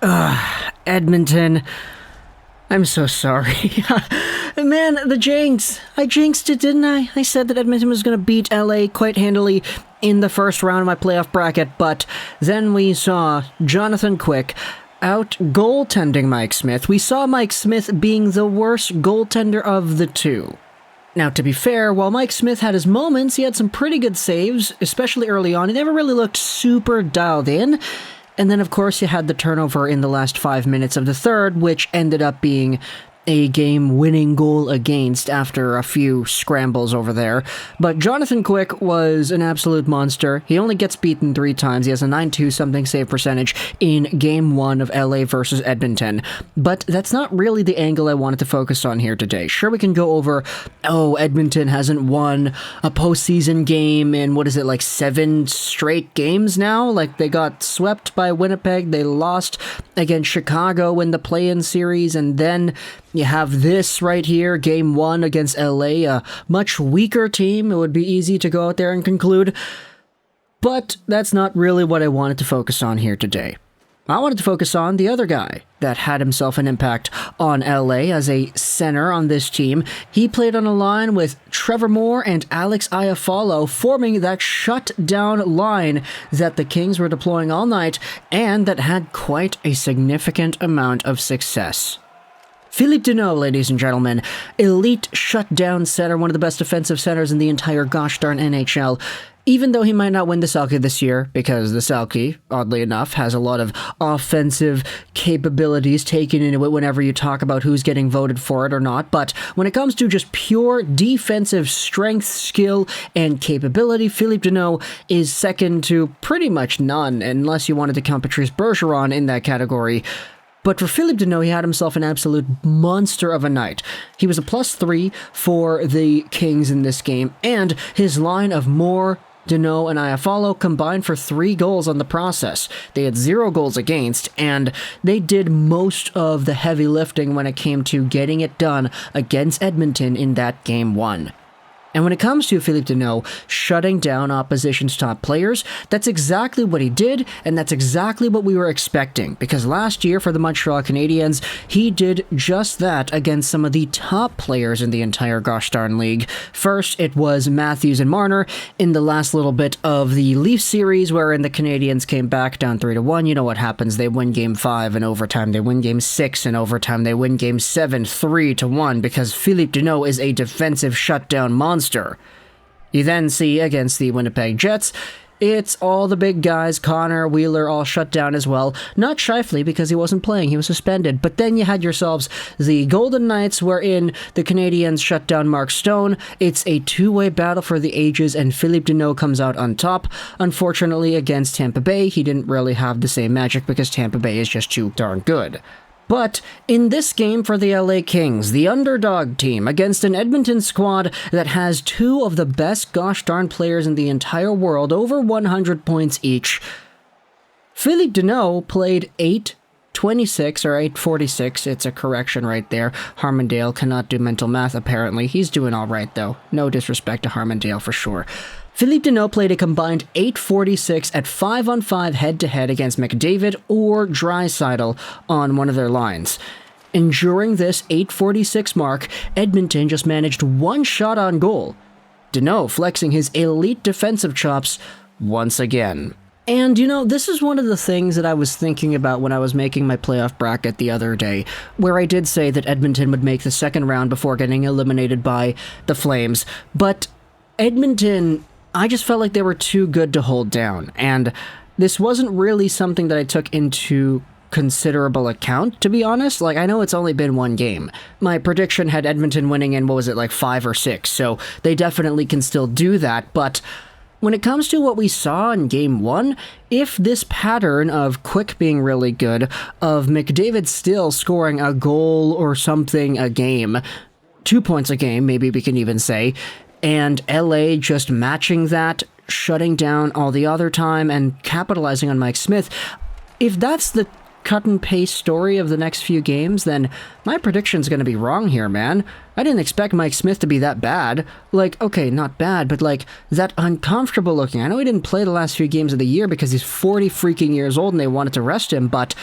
Edmonton. I'm so sorry. Man, the jinx. I jinxed it, didn't I? I said that Edmonton was going to beat LA quite handily in the first round of my playoff bracket, but then we saw Jonathan Quick out goaltending Mike Smith. We saw Mike Smith being the worst goaltender of the two. Now, to be fair, while Mike Smith had his moments, he had some pretty good saves, especially early on. He never really looked super dialed in. And then, of course, you had the turnover in the last 5 minutes of the third, which ended up being a game-winning goal against after a few scrambles over there. But Jonathan Quick was an absolute monster. He only gets beaten 3 times. He has a 9.2-something save percentage in Game 1 of LA versus Edmonton. But that's not really the angle I wanted to focus on here today. Sure, we can go over, Edmonton hasn't won a postseason game in, 7 straight games now? Like, they got swept by Winnipeg, they lost against Chicago in the play-in series, and then you have this right here, Game 1 against LA, a much weaker team. It would be easy to go out there and conclude. But that's not really what I wanted to focus on here today. I wanted to focus on the other guy that had himself an impact on LA as a center on this team. He played on a line with Trevor Moore and Alex Iafallo, forming that shut-down line that the Kings were deploying all night and that had quite a significant amount of success. Phillip Danault, ladies and gentlemen, elite shutdown center, one of the best defensive centers in the entire gosh darn NHL. Even though he might not win the Selke this year, because the Selke, oddly enough, has a lot of offensive capabilities taken into it whenever you talk about who's getting voted for it or not. But when it comes to just pure defensive strength, skill, and capability, Phillip Danault is second to pretty much none, unless you wanted to count Patrice Bergeron in that category. But for Phillip Danault, he had himself an absolute monster of a night. He was a +3 for the Kings in this game, and his line of Moore, Danault, and Iafallo combined for 3 goals on the process. They had 0 goals against, and they did most of the heavy lifting when it came to getting it done against Edmonton in that Game 1. And when it comes to Phillip Danault shutting down opposition's top players, that's exactly what he did, and that's exactly what we were expecting, because last year for the Montreal Canadiens, he did just that against some of the top players in the entire gosh darn league. First, it was Matthews and Marner in the last little bit of the Leafs series, wherein the Canadiens came back down 3-1. You know what happens. They win Game 5 in overtime. They win Game 6 in overtime. They win Game 7 3-1, because Phillip Danault is a defensive shutdown monster. You then see against the Winnipeg Jets, it's all the big guys, Connor, Wheeler, all shut down as well. Not Scheifele because he wasn't playing, he was suspended. But then you had yourselves the Golden Knights, wherein the Canadiens shut down Mark Stone. It's a two-way battle for the ages, and Phillip Danault comes out on top. Unfortunately, against Tampa Bay, he didn't really have the same magic because Tampa Bay is just too darn good. But in this game for the LA Kings, the underdog team against an Edmonton squad that has 2 of the best gosh darn players in the entire world, over 100 points each, Phillip Danault played 8:26 or 8:46. It's a correction right there. Harmondale cannot do mental math, apparently. He's doing all right, though. No disrespect to Harmondale for sure. Phillip Danault played a combined 8:46 at 5-on-5 head-to-head against McDavid or Draisaitl on one of their lines. And during this 8:46 mark, Edmonton just managed 1 shot on goal. Danault flexing his elite defensive chops once again. And, this is one of the things that I was thinking about when I was making my playoff bracket the other day, where I did say that Edmonton would make the second round before getting eliminated by the Flames. But Edmonton, I just felt like they were too good to hold down, and this wasn't really something that I took into considerable account, to be honest. Like, I know it's only been 1 game. My prediction had Edmonton winning in, 5 or 6, so they definitely can still do that, but when it comes to what we saw in Game 1, if this pattern of Quick being really good, of McDavid still scoring a goal or something a game, 2 points a game, maybe we can even say, and LA just matching that, shutting down all the other time, and capitalizing on Mike Smith, if that's the cut and paste story of the next few games, then my prediction's gonna be wrong here, man. I didn't expect Mike Smith to be that bad. Like, okay, not bad, but that uncomfortable looking. I know he didn't play the last few games of the year because he's 40 freaking years old and they wanted to rest him, but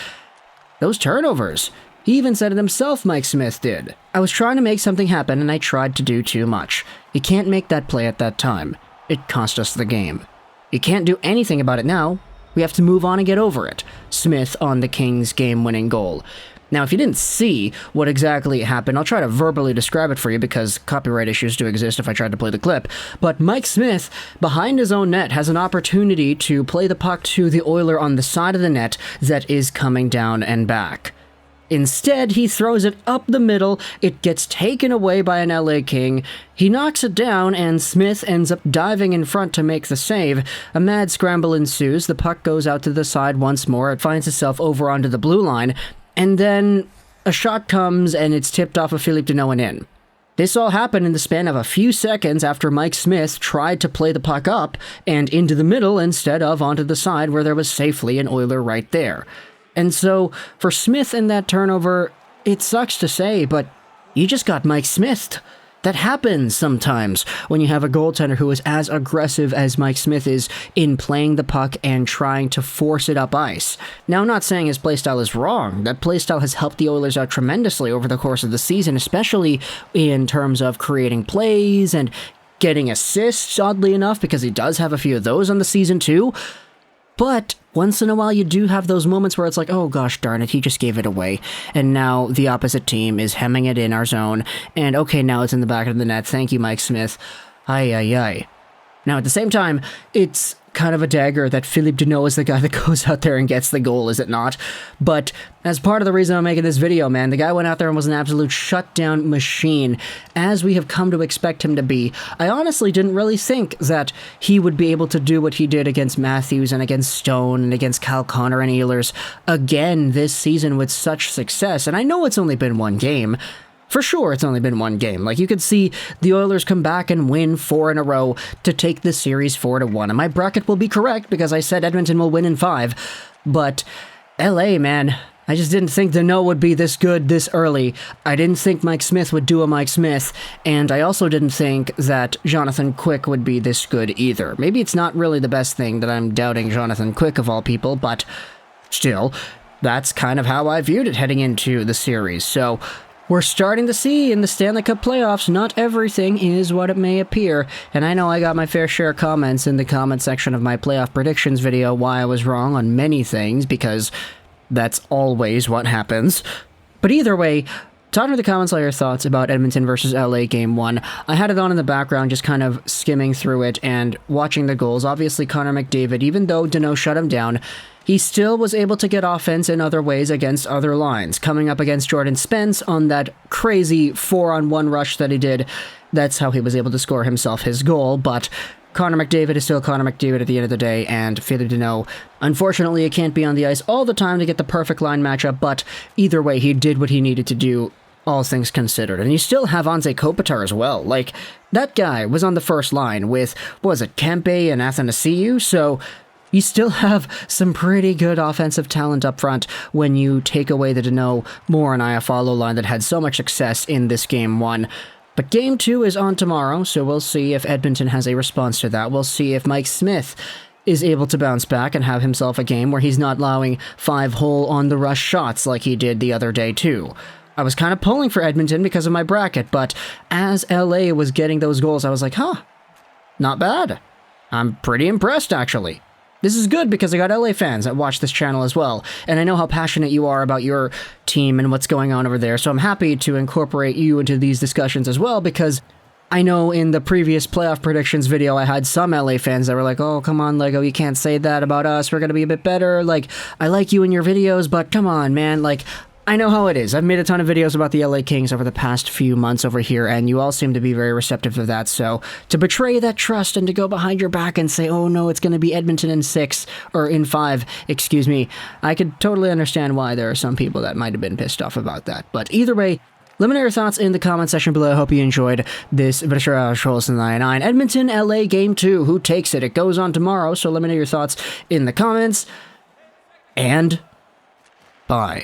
Those turnovers. He even said it himself, Mike Smith did. I was trying to make something happen and I tried to do too much. You can't make that play at that time. It cost us the game. You can't do anything about it now. We have to move on and get over it. Smith on the Kings' game-winning goal. Now, if you didn't see what exactly happened, I'll try to verbally describe it for you because copyright issues do exist if I tried to play the clip. But Mike Smith, behind his own net, has an opportunity to play the puck to the Oiler on the side of the net that is coming down and back. Instead, he throws it up the middle, it gets taken away by an LA King, he knocks it down, and Smith ends up diving in front to make the save. A mad scramble ensues, the puck goes out to the side once more, it finds itself over onto the blue line, and then a shot comes and it's tipped off of Phillip Danault and in. This all happened in the span of a few seconds after Mike Smith tried to play the puck up and into the middle instead of onto the side where there was safely an Oiler right there. And so, for Smith in that turnover, it sucks to say, but you just got Mike Smithed. That happens sometimes when you have a goaltender who is as aggressive as Mike Smith is in playing the puck and trying to force it up ice. Now, I'm not saying his playstyle is wrong. That playstyle has helped the Oilers out tremendously over the course of the season, especially in terms of creating plays and getting assists, oddly enough, because he does have a few of those on the season too. But once in a while you do have those moments where it's like, oh gosh darn it, he just gave it away. And now the opposite team is hemming it in our zone. And okay, now it's in the back of the net. Thank you, Mike Smith. Ay, ay, ay. Now at the same time, it's kind of a dagger that Phillip Danault is the guy that goes out there and gets the goal, is it not? But as part of the reason I'm making this video, man, the guy went out there and was an absolute shutdown machine, as we have come to expect him to be. I honestly didn't really think that he would be able to do what he did against Matthews and against Stone and against Kyle Connor and Ehlers again this season with such success. And I know it's only been one game. For sure, it's only been one game. Like, you could see the Oilers come back and win 4 in a row to take the series 4-1. And my bracket will be correct because I said Edmonton will win in 5. But LA, man, I just didn't think Danault would be this good this early. I didn't think Mike Smith would do a Mike Smith. And I also didn't think that Jonathan Quick would be this good either. Maybe it's not really the best thing that I'm doubting Jonathan Quick of all people, but still, that's kind of how I viewed it heading into the series. So we're starting to see in the Stanley Cup Playoffs, not everything is what it may appear, and I know I got my fair share of comments in the comment section of my playoff predictions video why I was wrong on many things, because that's always what happens. But either way, talk in the comments all your thoughts about Edmonton versus LA Game 1. I had it on in the background, just kind of skimming through it and watching the goals. Obviously, Connor McDavid, even though Danault shut him down, he still was able to get offense in other ways against other lines. Coming up against Jordan Spence on that crazy 4-on-1 rush that he did, that's how he was able to score himself his goal. But Connor McDavid is still Connor McDavid at the end of the day, and Phillip Danault, unfortunately, it can't be on the ice all the time to get the perfect line matchup, but either way, he did what he needed to do, all things considered. And you still have Anze Kopitar as well. Like, that guy was on the first line with, what was it, Kempe and Athanasiou, so you still have some pretty good offensive talent up front when you take away the Danault, Moore, and Iafallo line that had so much success in this Game 1. But Game 2 is on tomorrow, so we'll see if Edmonton has a response to that. We'll see if Mike Smith is able to bounce back and have himself a game where he's not allowing 5 whole on-the-rush shots like he did the other day, too. I was kind of pulling for Edmonton because of my bracket, but as LA was getting those goals, I was like, huh, not bad. I'm pretty impressed, actually. This is good because I got LA fans that watch this channel as well, and I know how passionate you are about your team and what's going on over there, so I'm happy to incorporate you into these discussions as well, because I know in the previous playoff predictions video I had some LA fans that were like, oh, come on, Lego, you can't say that about us, we're gonna be a bit better, like, I like you in your videos, but come on, man, like, I know how it is. I've made a ton of videos about the LA Kings over the past few months over here, and you all seem to be very receptive of that, so to betray that trust and to go behind your back and say, oh no, it's going to be Edmonton in 6, or in 5, excuse me, I could totally understand why there are some people that might have been pissed off about that. But either way, let me know your thoughts in the comment section below. I hope you enjoyed this Vishara Trolls 99. Edmonton, LA Game 2, who takes it? It goes on tomorrow, so let me know your thoughts in the comments, and bye.